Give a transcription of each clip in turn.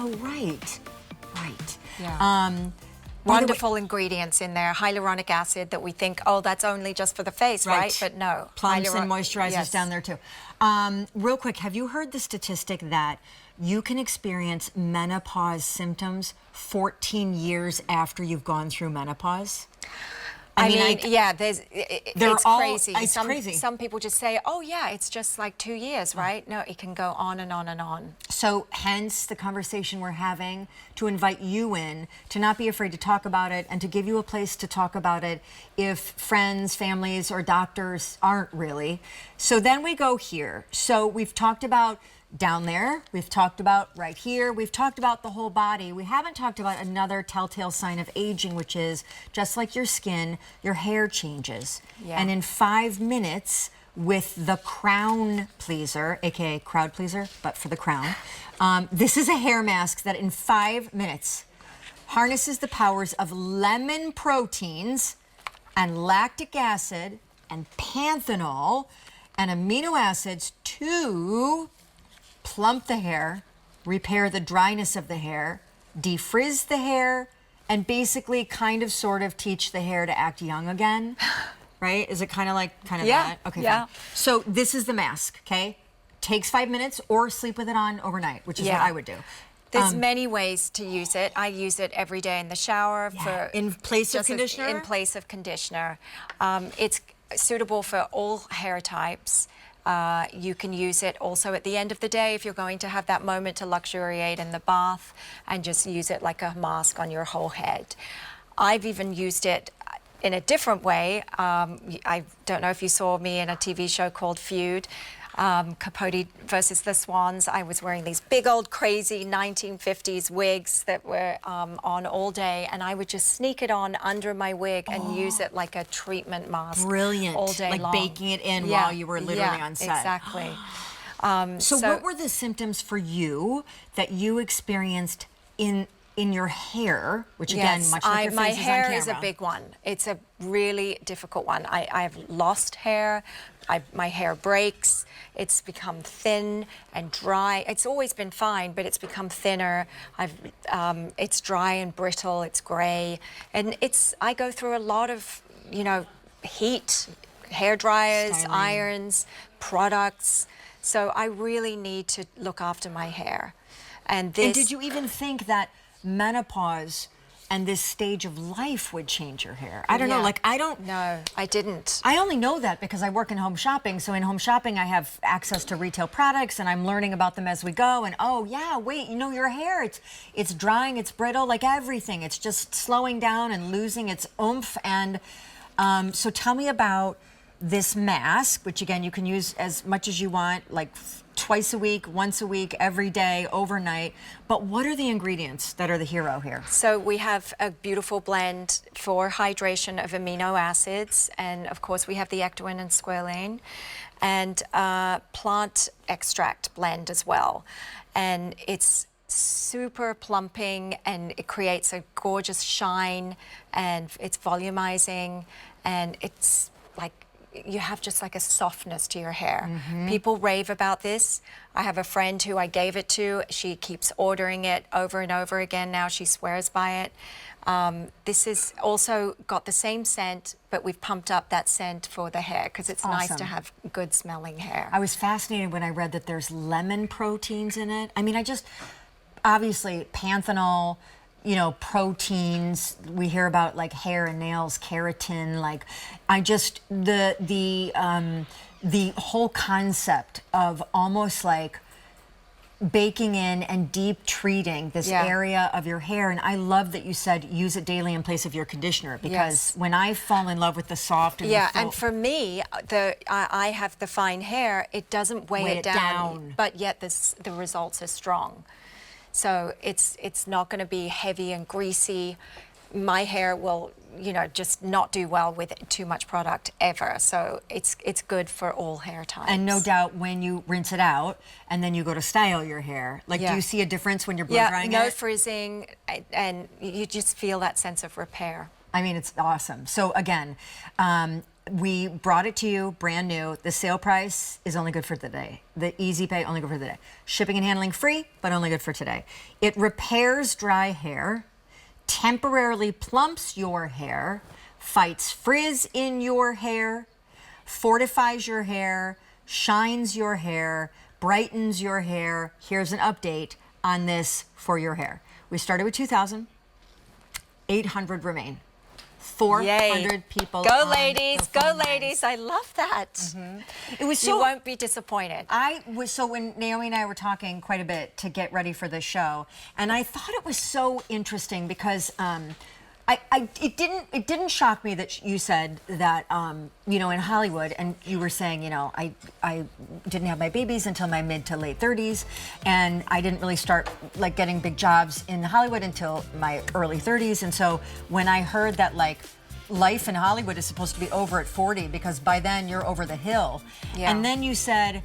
Oh, right. Right. Yeah. Wonderful ingredients in there. Hyaluronic acid that we think, oh, that's only just for the face, right? But no. Plums and moisturizers down there too. Real quick, have you heard the statistic that you can experience menopause symptoms 14 years after you've gone through menopause? I mean, yeah, it's crazy. It's crazy. Some people just say, oh, yeah, it's just like 2 years, right? No, it can go on and on and on. So hence the conversation we're having to invite you in, to not be afraid to talk about it and to give you a place to talk about it if friends, families, or doctors aren't really. So then we go here. So we've talked about down there, we've talked about right here, we've talked about the whole body. We haven't talked about another telltale sign of aging, which is just like your skin, your hair changes. Yeah. And in 5 minutes, with the crown pleaser, aka crowd pleaser, but for the crown, this is a hair mask that in 5 minutes harnesses the powers of lemon proteins and lactic acid and panthenol and amino acids to plump the hair, repair the dryness of the hair, defrizz the hair, and basically kind of sort of teach the hair to act young again. Right? Is it kind of that? Okay, yeah. Fine. So this is the mask, okay? Takes 5 minutes or sleep with it on overnight, which is what I would do. There's many ways to use it. I use it every day in the shower. In place of conditioner? In place of conditioner. It's suitable for all hair types. You can use it also at the end of the day if you're going to have that moment to luxuriate in the bath and just use it like a mask on your whole head. I've even used it in a different way. I don't know if you saw me in a TV show called Feud, Capote versus the Swans. I was wearing these big old crazy 1950s wigs that were on all day, and I would just sneak it on under my wig and use it like a treatment mask. Brilliant. All day like long. baking it in while you were literally on set. Exactly. So what were the symptoms for you that you experienced in your hair, which again, much like your face my is hair on is a big one. It's a really difficult one. I've lost hair. My hair breaks. It's become thin and dry. It's always been fine, but it's become thinner. It's dry and brittle. It's gray, and I go through a lot of, heat, hair dryers, irons, products. So I really need to look after my hair. And did you even think that menopause and this stage of life would change your hair? I don't know, No, I didn't. I only know that because I work in home shopping. So in home shopping, I have access to retail products and I'm learning about them as we go. And oh yeah, wait, your hair, it's drying, it's brittle, like everything. It's just slowing down and losing its oomph. And so tell me about this mask, which again, you can use as much as you want, like twice a week, once a week, every day, overnight. But what are the ingredients that are the hero here? So we have a beautiful blend for hydration of amino acids. And of course, we have the ectoin and squalane and plant extract blend as well. And it's super plumping and it creates a gorgeous shine and it's volumizing and it's like you have just like a softness to your hair. People rave about this. I have a friend who I gave it to. She keeps ordering it over and over again now. She swears by it. This is also got the same scent, but we've pumped up that scent for the hair because it's nice to have good smelling hair. I was fascinated when I read that there's lemon proteins in it. I mean, obviously panthenol, proteins, we hear about like hair and nails, keratin, like the whole concept of almost like baking in and deep treating this area of your hair. And I love that you said use it daily in place of your conditioner because when I fall in love with the soft and and for me, I have the fine hair, it doesn't weigh it down, but yet the results are strong. So it's not going to be heavy and greasy. My hair will, just not do well with too much product ever. So it's good for all hair types. And no doubt when you rinse it out and then you go to style your hair, do you see a difference when you're blow drying it? No frizzing, and you just feel that sense of repair. I mean, it's awesome. So again, We brought it to you brand new. The sale price is only good for today. The easy pay, only good for today. Shipping and handling free, but only good for today. It repairs dry hair, temporarily plumps your hair, fights frizz in your hair, fortifies your hair, shines your hair, brightens your hair. Here's an update on this for your hair. We started with 2,000. 800 remain. 400 people. Go on ladies, the go phone ladies. I love that. It was You so. won't be disappointed. So when Naomi and I were talking quite a bit to get ready for the show, and I thought it was so interesting because it didn't shock me that you said that in Hollywood, and you were saying I didn't have my babies until my mid to late 30s, and I didn't really start like getting big jobs in Hollywood until my early 30s, and so when I heard that life in Hollywood is supposed to be over at 40 because by then you're over the hill, and then you said.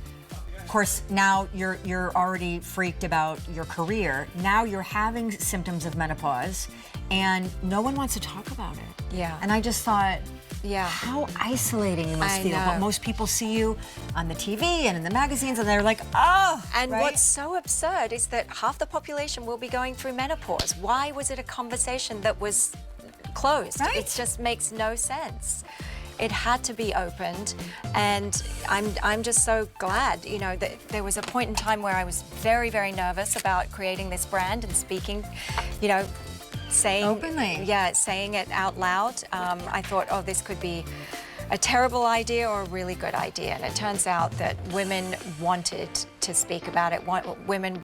Of course, now you're already freaked about your career. Now you're having symptoms of menopause, and no one wants to talk about it. Yeah. And I just thought, Yeah. how isolating you must I feel. know. But most people see you on the TV and in the magazines, and they're like, oh. And right? what's so absurd is that half the population will be going through menopause. Why was it a conversation that was closed? Right. It just makes no sense. It had to be opened, and I'm just so glad, that there was a point in time where I was very, very nervous about creating this brand and speaking, saying Openly. Yeah, saying it out loud. I thought, oh, this could be a terrible idea or a really good idea, and it turns out that women wanted to speak about it. Women